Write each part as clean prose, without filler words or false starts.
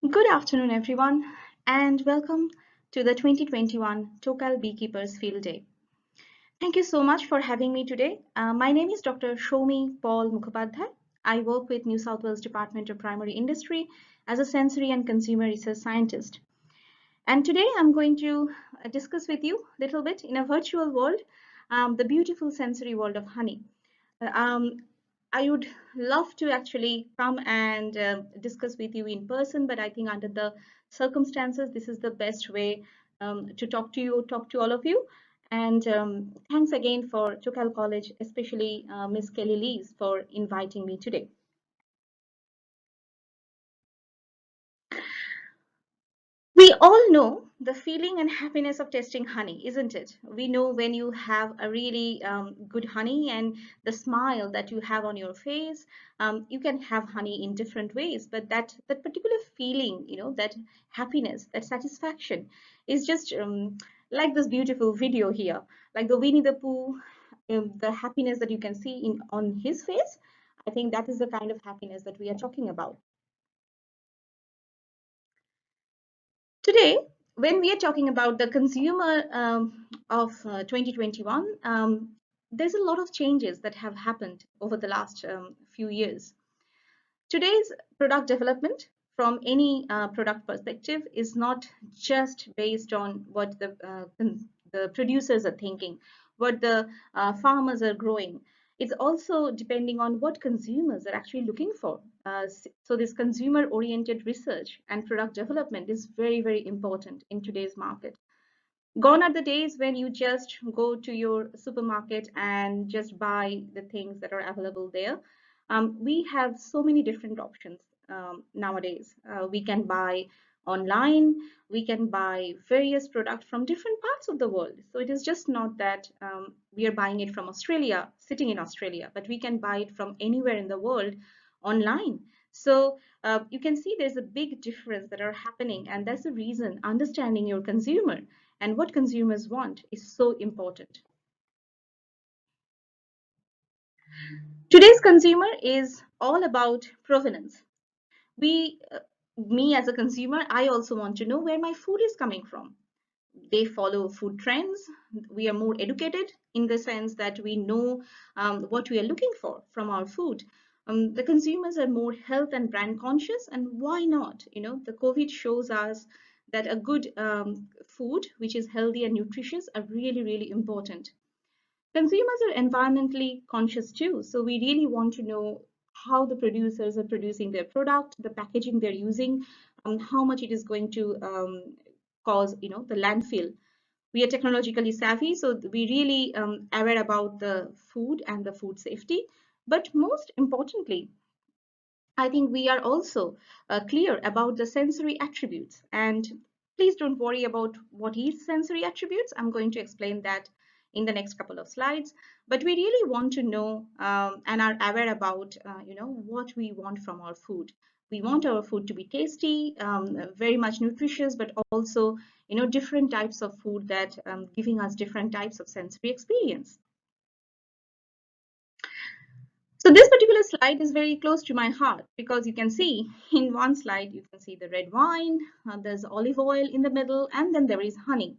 Good afternoon, everyone, and welcome to the 2021 Tokal Beekeepers Field Day. Thank you so much for having me today. My name is Dr. Soumi Paul Mukopadhyay. I work with New South Wales Department of Primary Industry as a sensory and consumer research scientist. And today I'm going to discuss with you a little bit in a virtual world, the beautiful sensory world of honey. Um, I would love to actually come and discuss with you in person, but I think under the circumstances, this is the best way to talk to all of you. And thanks again for Chokal College, especially Miss Kelly Lees, for inviting me today. We all know the feeling and happiness of tasting honey, isn't it? We know when you have a really good honey and the smile that you have on your face. You can have honey in different ways, but that particular feeling, that happiness, that satisfaction, is just like this beautiful video here, like the Winnie the Pooh, the happiness that you can see in on his face. I think that is the kind of happiness that we are talking about. Today, when we are talking about the consumer of 2021, there's a lot of changes that have happened over the last few years. Today's product development from any product perspective is not just based on what the producers are thinking, what the farmers are growing. It's also depending on what consumers are actually looking for. So this consumer-oriented research and product development is very, very important in today's market. Gone are the days when you just go to your supermarket and just buy the things that are available there. We have so many different options nowadays. We can buy online, we can buy various products from different parts of the world. So it is just not that we are buying it from Australia, sitting in Australia, but we can buy it from anywhere in the world online. So you can see there's a big difference that are happening, and that's the reason understanding your consumer and what consumers want is so important. Today's consumer is all about provenance. We, me as a consumer, I also want to know where my food is coming from. They follow food trends. We are more educated in the sense that we know what we are looking for from our food. The consumers are more health and brand conscious, and why not? The COVID shows us that a good food, which is healthy and nutritious, are really, really important. Consumers are environmentally conscious too, so we really want to know how the producers are producing their product, the packaging they're using, how much it is going to cause, the landfill. We are technologically savvy, so we really aware about the food and the food safety. But most importantly, I think we are also clear about the sensory attributes. And please don't worry about what is sensory attributes. I'm going to explain that in the next couple of slides. But we really want to know and are aware about, what we want from our food. We want our food to be tasty, very much nutritious, but also, different types of food that giving us different types of sensory experience. So this particular slide is very close to my heart because you can see in one slide, you can see the red wine, there's olive oil in the middle, and then there is honey.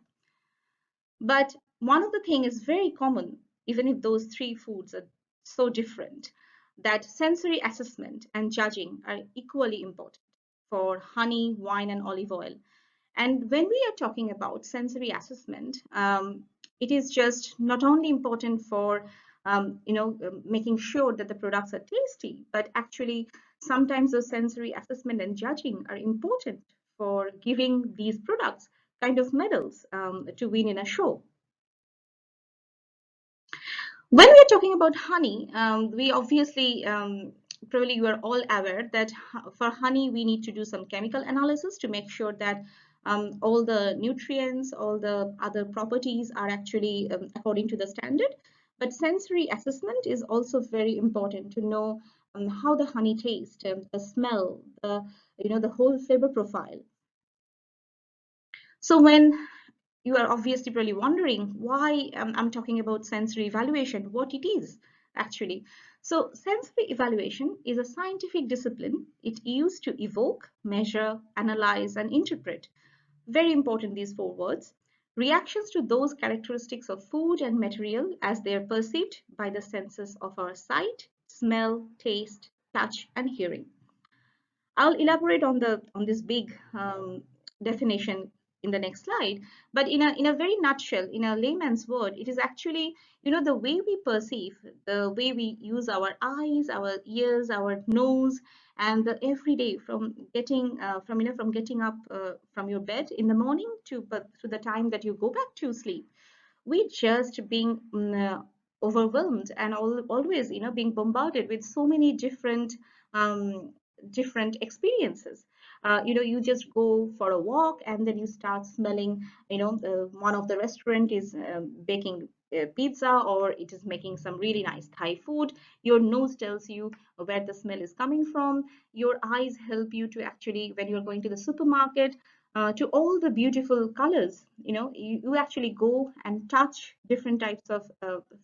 But one of the things is very common, even if those three foods are so different, that sensory assessment and judging are equally important for honey, wine, and olive oil. And when we are talking about sensory assessment, it is just not only important for making sure that the products are tasty, but actually sometimes the sensory assessment and judging are important for giving these products kind of medals to win in a show. When we are talking about honey, we obviously probably you are all aware that for honey we need to do some chemical analysis to make sure that all the nutrients, all the other properties are actually according to the standard. But sensory assessment is also very important to know how the honey tastes, the smell, the whole flavor profile. So when you are obviously probably wondering why I'm talking about sensory evaluation, what it is actually. So sensory evaluation is a scientific discipline. It used to evoke, measure, analyze, and interpret. Very important, these four words. Reactions to those characteristics of food and material as they are perceived by the senses of our sight, smell, taste, touch, and hearing. I'll elaborate on this big definition in the next slide. But in a very nutshell, in a layman's word, it is actually, the way we perceive, the way we use our eyes, our ears, our nose, and the everyday from getting from getting up from your bed in the morning to the time that you go back to sleep, we just being overwhelmed and always being bombarded with so many um, different experiences. You just go for a walk and then you start smelling, one of the restaurant is baking pizza, or it is making some really nice Thai food. Your nose tells you where the smell is coming from. Your eyes help you to actually, when you're going to the supermarket, to all the beautiful colors. You actually go and touch different types of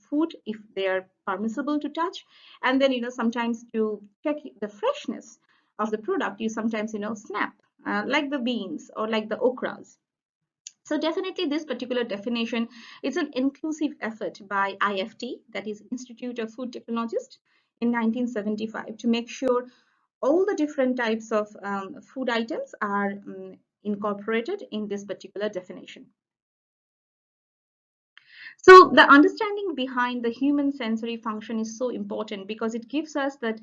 food if they are permissible to touch, and then sometimes to check the freshness of the product, you sometimes snap, like the beans or like the okras. So definitely this particular definition is an inclusive effort by IFT, that is Institute of Food Technologists, in 1975, to make sure all the different types of food items are incorporated in this particular definition. So the understanding behind the human sensory function is so important because it gives us that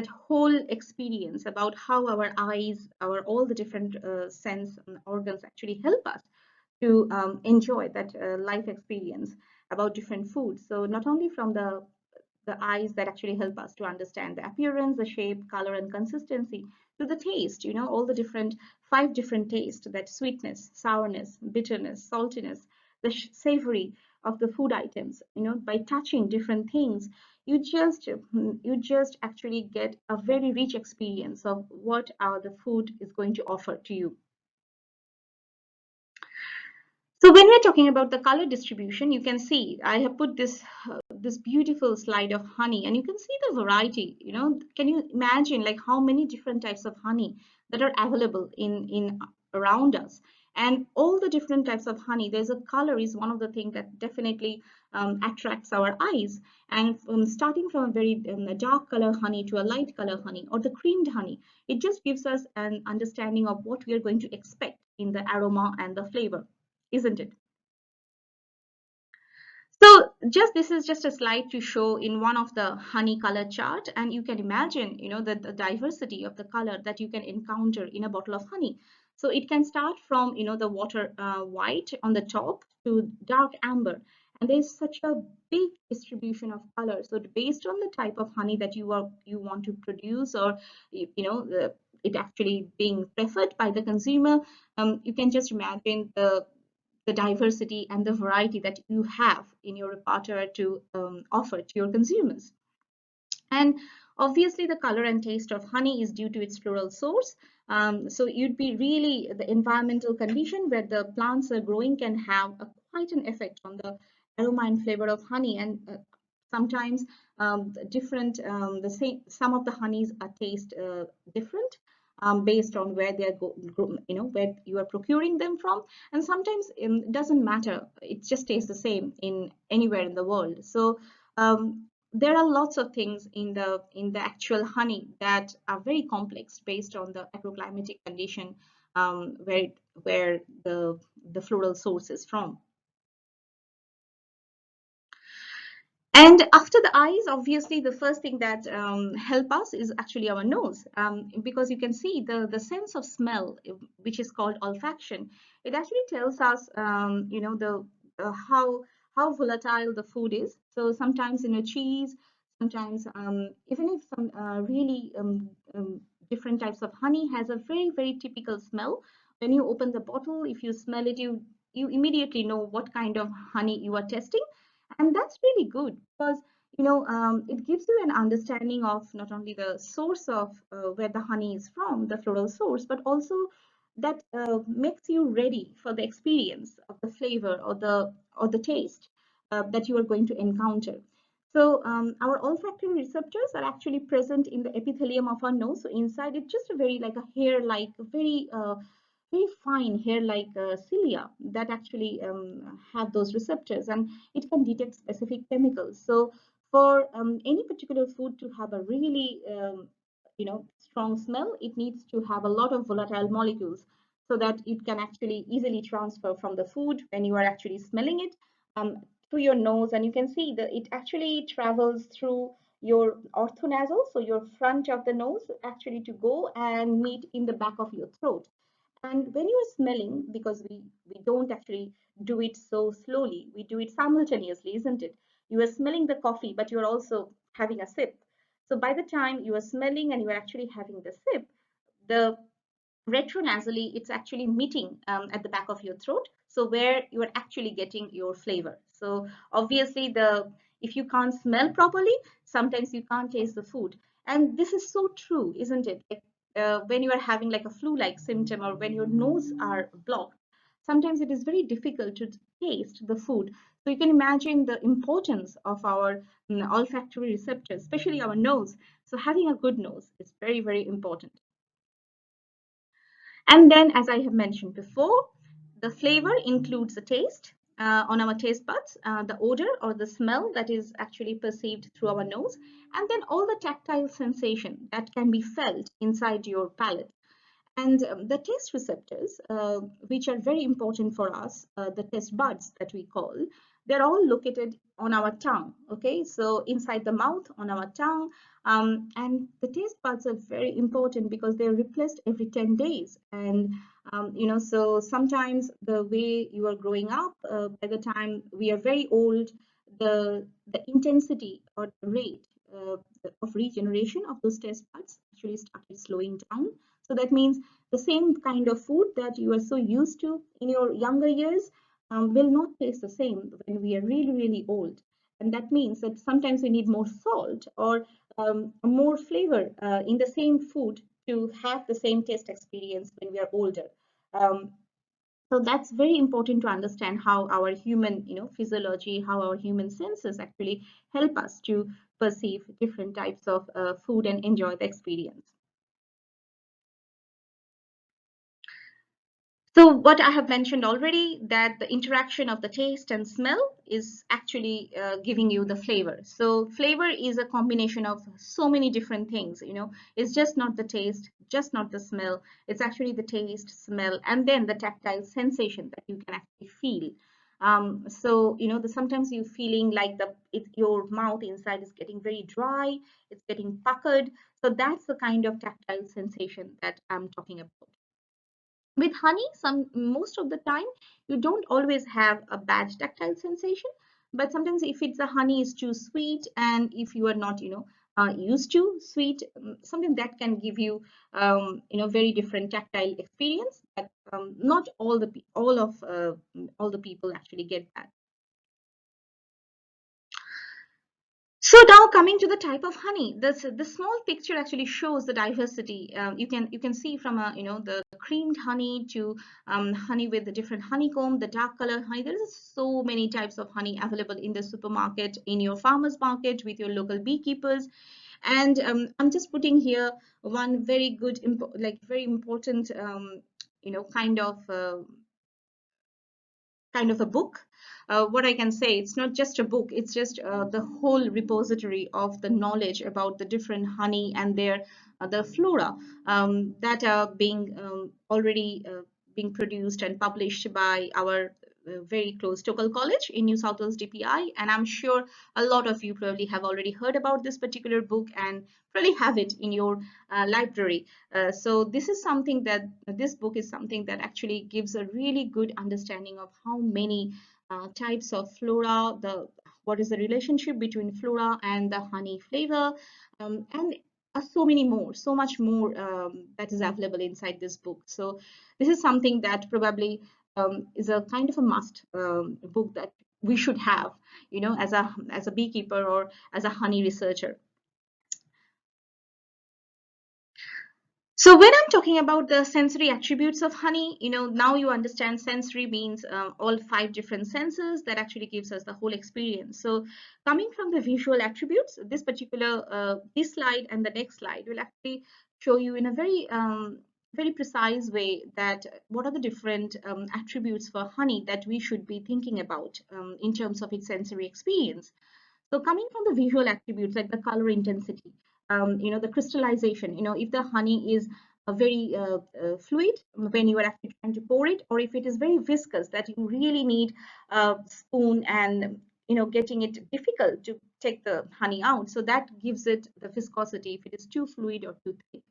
whole experience about how our eyes, our all the different sense organs actually help us to enjoy that life experience about different foods. So not only from the eyes that actually help us to understand the appearance, the shape, color, and consistency, to the taste, all the different five different tastes, that sweetness, sourness, bitterness, saltiness, the savory of the food items. By touching different things, you just actually get a very rich experience of what the food is going to offer to you. So when we're talking about the color distribution, you can see I have put this beautiful slide of honey, and you can see the variety. Can you imagine like how many different types of honey that are available in around us? And all the different types of honey, there's a color is one of the things that definitely attracts our eyes. And starting from a very a dark color honey to a light color honey or the creamed honey, it just gives us an understanding of what we are going to expect in the aroma and the flavor, isn't it? So just this is just a slide to show in one of the honey color chart, and you can imagine, the diversity of the color that you can encounter in a bottle of honey. So it can start from, the water white on the top to dark amber, and there's such a big distribution of color. So based on the type of honey that you want to produce, or it actually being preferred by the consumer, you can just imagine the diversity and the variety that you have in your repertoire to offer to your consumers. And obviously, the color and taste of honey is due to its floral source. So you'd be really the environmental condition where the plants are growing can have quite an effect on the aroma and flavor of honey. And sometimes different the same some of the honeys are taste different based on where they are where you are procuring them from, and sometimes it doesn't matter, it just tastes the same in anywhere in the world. So there are lots of things in the actual honey that are very complex based on the agroclimatic condition where the floral source is from. And after the eyes, obviously, the first thing that help us is actually our nose, because you can see the sense of smell, which is called olfaction. It actually tells us, the how volatile the food is. So sometimes cheese, sometimes even if some really different types of honey has a very typical smell. When you open the bottle, if you smell it, you immediately know what kind of honey you are testing, and that's really good because it gives you an understanding of not only the source of where the honey is from, the floral source, but also that makes you ready for the experience of the flavor or the taste that you are going to encounter. So our olfactory receptors are actually present in the epithelium of our nose. So inside it's just a very like a hair-like, very very fine hair-like cilia that actually have those receptors, and it can detect specific chemicals. So for any particular food to have a really strong smell, it needs to have a lot of volatile molecules so that it can actually easily transfer from the food when you are actually smelling it um, through your nose, and you can see that it actually travels through your orthonasal, so your front of the nose, actually to go and meet in the back of your throat. And when you're smelling, because we don't actually do it so slowly, we do it simultaneously, isn't it? You are smelling the coffee, but you're also having a sip. So by the time you are smelling and you are actually having the sip, the retronasally, it's actually meeting at the back of your throat, so where you are actually getting your flavor. So obviously, the if you can't smell properly, sometimes you can't taste the food. And this is so true, isn't it? Like, when you are having like a flu-like symptom, or when your nose are blocked, sometimes it is very difficult to taste the food. So you can imagine the importance of our olfactory receptors, especially our nose. So having a good nose is very, very important. And then, as I have mentioned before, the flavor includes the taste on our taste buds, the odor or the smell that is actually perceived through our nose, and then all the tactile sensation that can be felt inside your palate. And the taste receptors, which are very important for us, the taste buds that we call, they're all located on our tongue. Okay, so inside the mouth, on our tongue, and the taste buds are very important because they're replaced every 10 days. And so sometimes the way you are growing up, by the time we are very old, the intensity or the rate uh, of regeneration of those taste buds actually started slowing down. So that means the same kind of food that you are so used to in your younger years will not taste the same when we are really, really old. And that means that sometimes we need more salt or more flavor in the same food to have the same taste experience when we are older. Um, so that's very important to understand how our human, physiology, how our human senses actually help us to perceive different types of food and enjoy the experience. So what I have mentioned already, that the interaction of the taste and smell is actually giving you the flavor. So flavor is a combination of so many different things, it's just not the taste, just not the smell. It's actually the taste, smell, and then the tactile sensation that you can actually feel. So, sometimes you feeling like your mouth inside is getting very dry, it's getting puckered. So that's the kind of tactile sensation that I'm talking about. With honey, most of the time you don't always have a bad tactile sensation, but sometimes if it's the honey is too sweet, and if you are not used to sweet, something that can give you very different tactile experience. But not all the people actually get that. So now coming to the type of honey, the small picture actually shows the diversity. You can see from the creamed honey to honey with the different honeycomb, the dark color honey. There is so many types of honey available in the supermarket, in your farmers market, with your local beekeepers. And I'm just putting here one very good, like very important, kind of. Kind of a book. What I can say, it's not just a book, it's just the whole repository of the knowledge about the different honey and their the flora that are being already being produced and published by our very close local college in New South Wales DPI. And I'm sure a lot of you probably have already heard about this particular book and probably have it in your library. So this book is something that actually gives a really good understanding of how many types of flora, what is the relationship between flora and the honey flavor, and so much more that is available inside this book. So this is something that probably is a kind of a must book that we should have, as a beekeeper or as a honey researcher. So when I'm talking about the sensory attributes of honey, now you understand sensory means all five different senses that actually gives us the whole experience. So coming from the visual attributes, this particular this slide and the next slide will actually show you in a very precise way that what are the different attributes for honey that we should be thinking about in terms of its sensory experience. So coming from the visual attributes like the color intensity, the crystallization, if the honey is a very fluid when you are actually trying to pour it, or if it is very viscous that you really need a spoon and getting it difficult to take the honey out. So that gives it the viscosity if it is too fluid or too thick.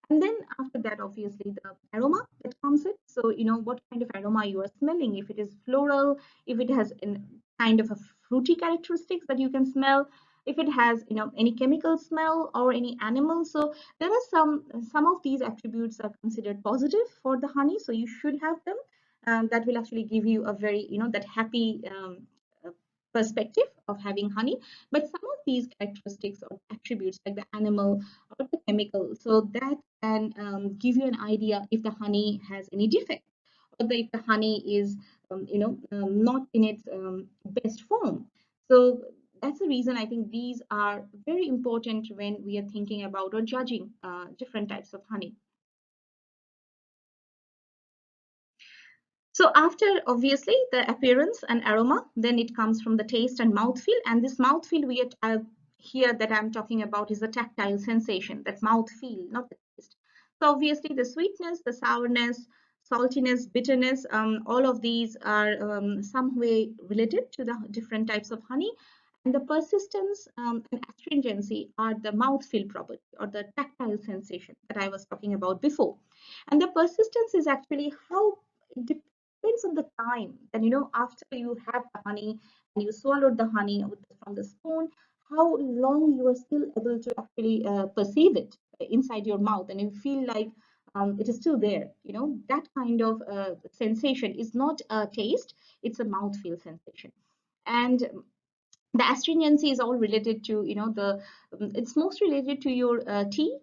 And then after that, obviously, the aroma that comes in. So, what kind of aroma you are smelling, if it is floral, if it has an kind of a fruity characteristics that you can smell, if it has, any chemical smell or any animal. So there are some of these attributes are considered positive for the honey. So you should have them. That will actually give you a very, that happy uh, perspective of having honey. But some of these characteristics or attributes like the animal or the chemical, so that can give you an idea if the honey has any defect, or if the honey is not in its best form. So that's the reason I think these are very important when we are thinking about or judging different types of honey. So after obviously the appearance and aroma, then it comes from the taste and mouthfeel. And this mouthfeel we are here that I'm talking about is the tactile sensation, that mouthfeel, not the taste. So obviously the sweetness, the sourness, saltiness, bitterness, all of these are some way related to the different types of honey. And the persistence and astringency are the mouthfeel property or the tactile sensation that I was talking about before. And the persistence is actually how it depends on the time. And after you have the honey and you swallowed the honey from the spoon, how long you are still able to actually perceive it inside your mouth, and you feel like it is still there. That kind of sensation is not a taste; it's a mouthfeel sensation. And the astringency is all related to the it's most related to your tea,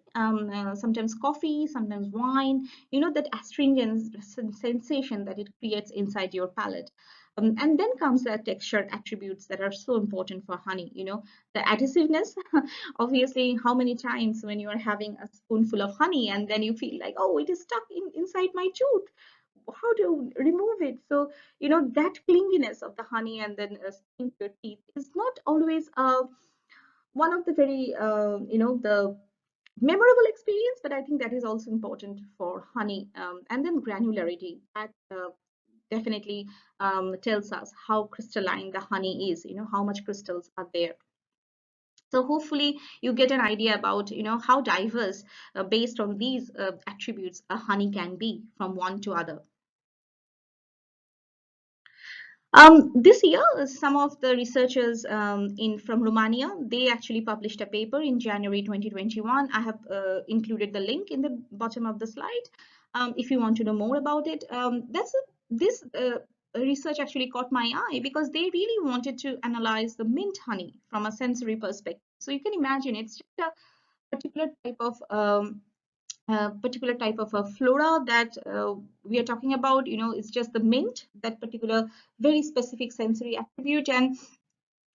sometimes coffee, sometimes wine, that astringent sensation that it creates inside your palate. And then comes the texture attributes that are so important for honey, the adhesiveness. Obviously, how many times when you are having a spoonful of honey and then you feel like, oh, it is stuck inside my tooth, how to remove it? So that clinginess of the honey and then sticking to your teeth is not always one of the very the memorable experience, but I think that is also important for honey. And then granularity, that definitely tells us how crystalline the honey is, how much crystals are there. So hopefully you get an idea about how diverse based on these attributes a honey can be from one to other. This year, some of the researchers in from Romania, they actually published a paper in January 2021. I have included the link in the bottom of the slide if you want to know more about it. This research actually caught my eye because they really wanted to analyze the mint honey from a sensory perspective. So you can imagine it's just a particular type of particular type of a flora that we are talking about. It's just the mint, that particular very specific sensory attribute. And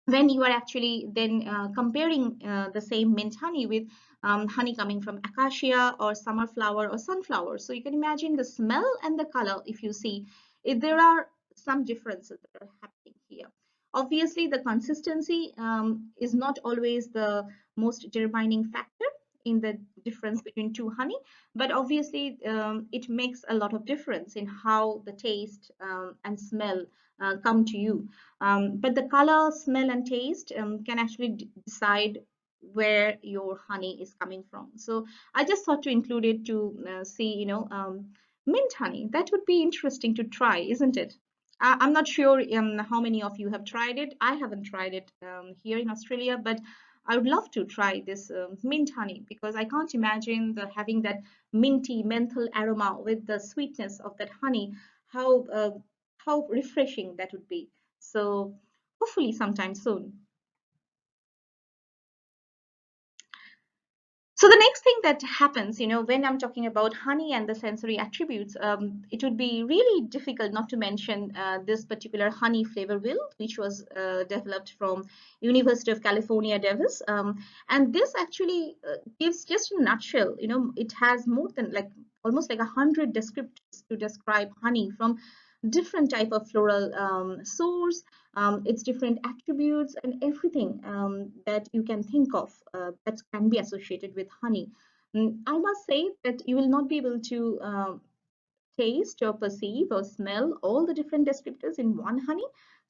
when you are actually then comparing the same mint honey with honey coming from acacia or summer flower or sunflower, so you can imagine the smell and the color. If you see, if there are some differences that are happening here. Obviously the consistency is not always the most determining factor in the difference between two honey, but obviously it makes a lot of difference in how the taste and smell come to you. But the color, smell, and taste can actually decide where your honey is coming from. So I just thought to include it to see, mint honey. That would be interesting to try, isn't it? I'm not sure how many of you have tried it. I haven't tried it here in Australia, but I would love to try this mint honey because I can't imagine having that minty menthol aroma with the sweetness of that honey. How how refreshing that would be. So hopefully sometime soon. So the next thing that happens, when I'm talking about honey and the sensory attributes, it would be really difficult not to mention this particular honey flavor wheel, which was developed from University of California, Davis. And this actually gives, just in a nutshell, it has more than like almost like 100 descriptors to describe honey from different type of floral source, its different attributes, and everything that you can think of that can be associated with honey. I must say that you will not be able to taste or perceive or smell all the different descriptors in one honey.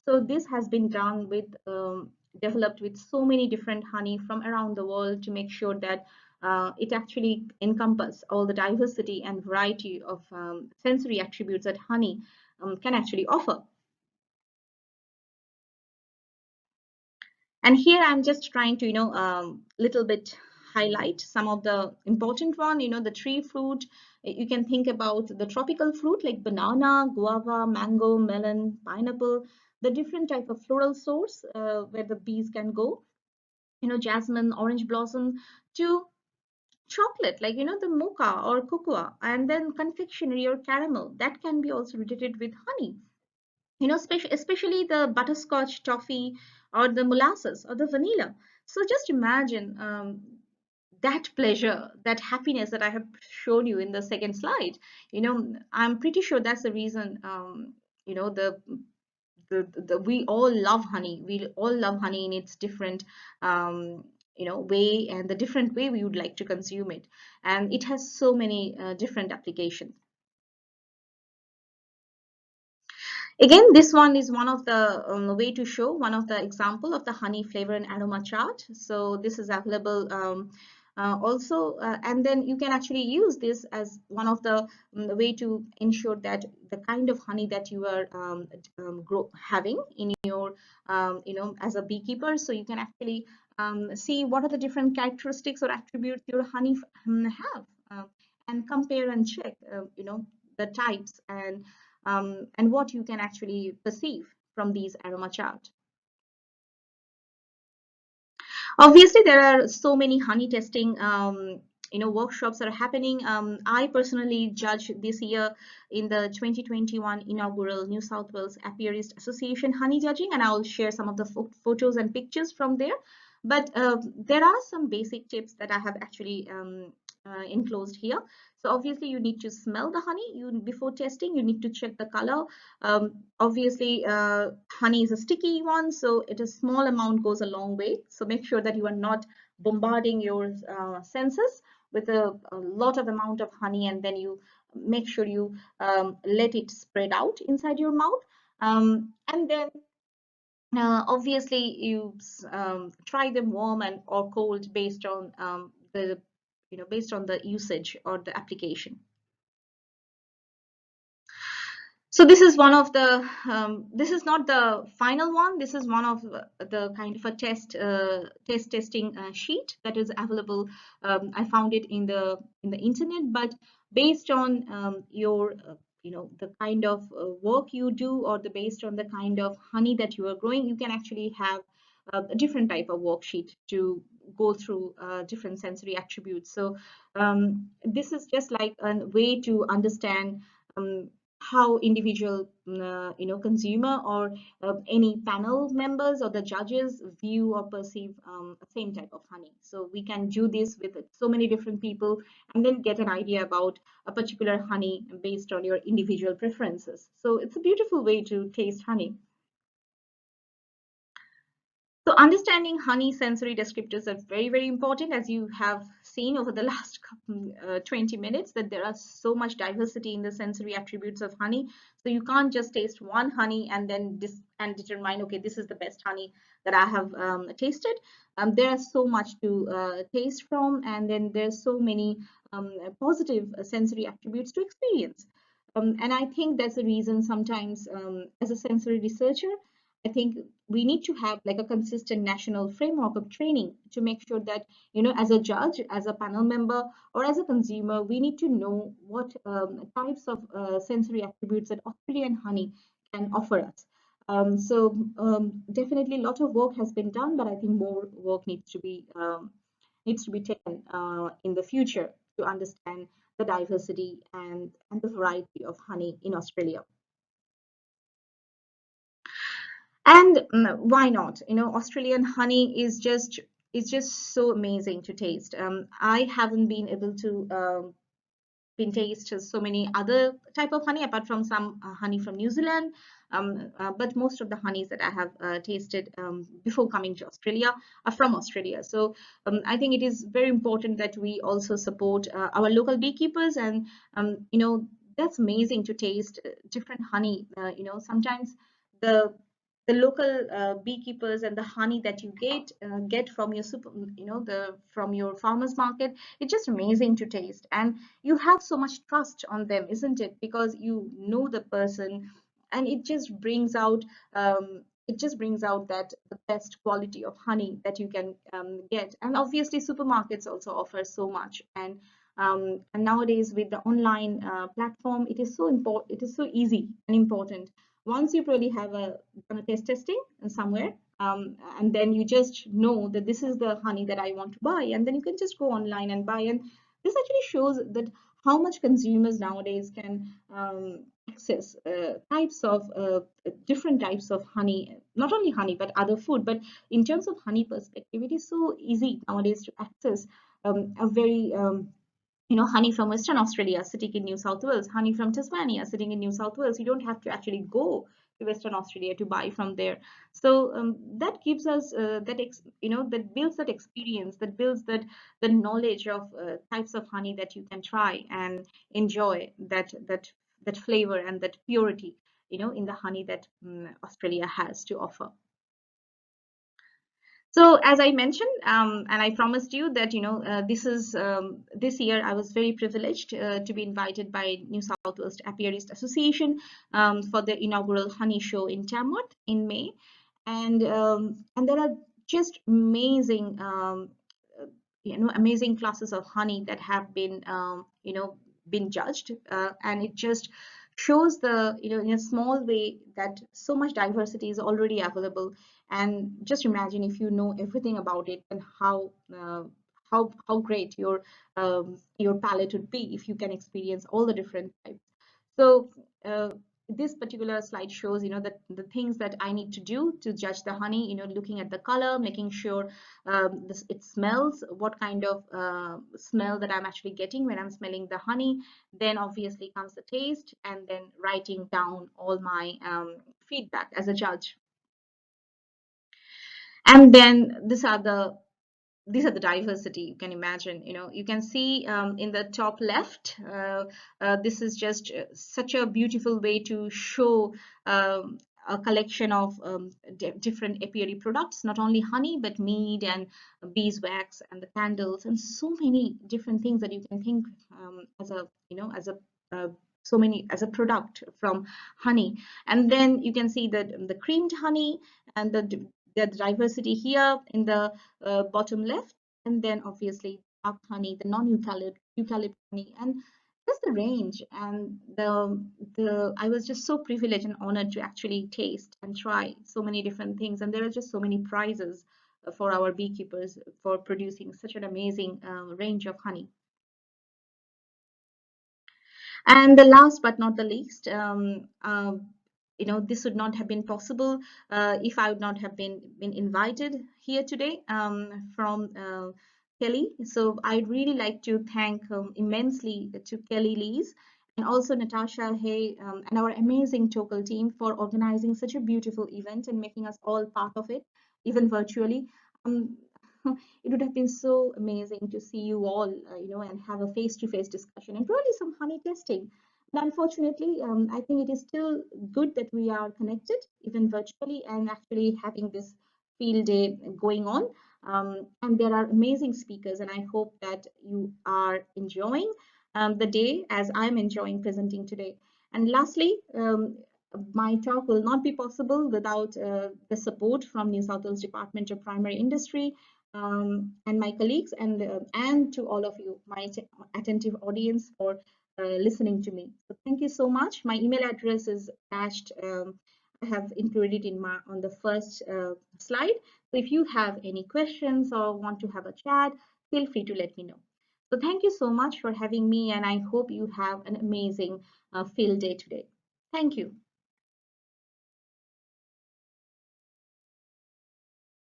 So this has been done with developed with so many different honey from around the world to make sure that it actually encompass all the diversity and variety of sensory attributes that honey can actually offer. And here I'm just trying to, little bit highlight some of the important one, the tree fruit. You can think about the tropical fruit like banana, guava, mango, melon, pineapple, the different type of floral source where the bees can go, jasmine, orange blossom, to chocolate like, the mocha or cocoa, and then confectionery or caramel that can be also related with honey, especially the butterscotch toffee or the molasses or the vanilla. So just imagine that pleasure, that happiness that I have shown you in the second slide. I'm pretty sure that's the reason, you know the we all love honey. We all love honey in its different way, and the different way we would like to consume it, and it has so many different applications. Again, this one is one of the way to show one of the example of the honey flavor and aroma chart. So this is available also, and then you can actually use this as one of the way to ensure that the kind of honey that you are having in your, as a beekeeper. So you can actually see what are the different characteristics or attributes your honey have, and compare and check, the types and what you can actually perceive from these aroma chart. Obviously, there are so many honey testing workshops are happening. I personally judge this year in the 2021 inaugural New South Wales Apiarist Association honey judging, and I'll share some of the photos and pictures from there. But there are some basic tips that I have actually enclosed here. So obviously you need to smell the honey. Before testing, you need to check the color. Obviously, honey is a sticky one, so a small amount goes a long way. So make sure that you are not bombarding your senses with a lot of amount of honey, and then you make sure you let it spread out inside your mouth. And then obviously you try them warm and or cold based on the based on the usage or the application. So this is one of the, this is not the final one. This is one of the kind of a testing sheet that is available. I found it in the internet, but based on your, the kind of work you do, or based on the kind of honey that you are growing, you can actually have a different type of worksheet to go through different sensory attributes. So this is just like a way to understand how individual consumer or any panel members or the judges view or perceive the same type of honey. So we can do this with so many different people and then get an idea about a particular honey based on your individual preferences. So it's a beautiful way to taste honey. So understanding honey sensory descriptors are very, very important, as you have seen over the last 20 minutes, that there are so much diversity in the sensory attributes of honey. So you can't just taste one honey and then determine, okay, this is the best honey that I have tasted. There are so much to taste from, and then there's so many positive sensory attributes to experience. And I think that's the reason sometimes, as a sensory researcher, I think we need to have like a consistent national framework of training to make sure that, as a judge, as a panel member, or as a consumer, we need to know what types of sensory attributes that Australian honey can offer us. So definitely a lot of work has been done, but I think more work needs to be needs to be taken in the future to understand the diversity and the variety of honey in Australia. And why not? Australian honey is just so amazing to taste. I haven't been able to been taste so many other type of honey apart from some honey from New Zealand. But most of the honeys that I have tasted before coming to Australia are from Australia. So I think it is very important that we also support our local beekeepers, and that's amazing to taste different honey. Sometimes the the local beekeepers and the honey that you get from your super, the from your farmers market, it's just amazing to taste, and you have so much trust on them, isn't it? Because you know the person, and it just brings out that the best quality of honey that you can get. And obviously supermarkets also offer so much, and nowadays with the online platform, it is so important, it is so easy and important. Once you probably have done a test testing somewhere, and then you just know that this is the honey that I want to buy, and then you can just go online and buy. And this actually shows that how much consumers nowadays can access types of different types of honey, not only honey but other food. But in terms of honey perspective, it is so easy nowadays to access a very honey from Western Australia sitting in New South Wales, honey from Tasmania sitting in New South Wales. You don't have to actually go to Western Australia to buy from there. So that gives us that builds that experience, that builds the knowledge of types of honey that you can try and enjoy that flavor and that purity, in the honey that Australia has to offer. So as I mentioned, and I promised you that this year I was very privileged to be invited by New South Wales Apiarist Association for the inaugural Honey Show in Tamworth in May, and there are just amazing classes of honey that have been judged, and it just shows in a small way that so much diversity is already available. And just imagine if you know everything about it, and how great your palate would be if you can experience all the different types. So this particular slide shows, that the things that I need to do to judge the honey, looking at the color, making sure it smells, what kind of smell that I'm actually getting when I'm smelling the honey. Then obviously comes the taste, and then writing down all my feedback as a judge. And then these are the diversity. You can imagine, you can see in the top left, this is just such a beautiful way to show a collection of different apiary products, not only honey but mead and beeswax and the candles, and so many different things that you can think as a as a so many as a product from honey. And then you can see that the creamed honey and the diversity here in the bottom left, and then obviously dark honey, the non-eucalypt honey, and just the range. And the I was just so privileged and honored to actually taste and try so many different things. And there are just so many prizes for our beekeepers for producing such an amazing range of honey. And the last but not the least, this would not have been possible if I would not have been invited here today from Kelly. So I'd really like to thank immensely to Kelly Lees and also Natasha Hay and our amazing Tokel team for organizing such a beautiful event and making us all part of it, even virtually. Um, it would have been so amazing to see you all, and have a face-to-face discussion and probably some honey testing. But unfortunately, I think it is still good that we are connected, even virtually, and actually having this field day going on. And there are amazing speakers, and I hope that you are enjoying the day as I'm enjoying presenting today. And lastly, my talk will not be possible without the support from New South Wales Department of Primary Industry, and my colleagues, and to all of you, my attentive audience, for listening to me. So thank you so much. My email address is attached. I have included it on the first slide. So if you have any questions or want to have a chat, feel free to let me know. So thank you so much for having me, and I hope you have an amazing field day today. Thank you.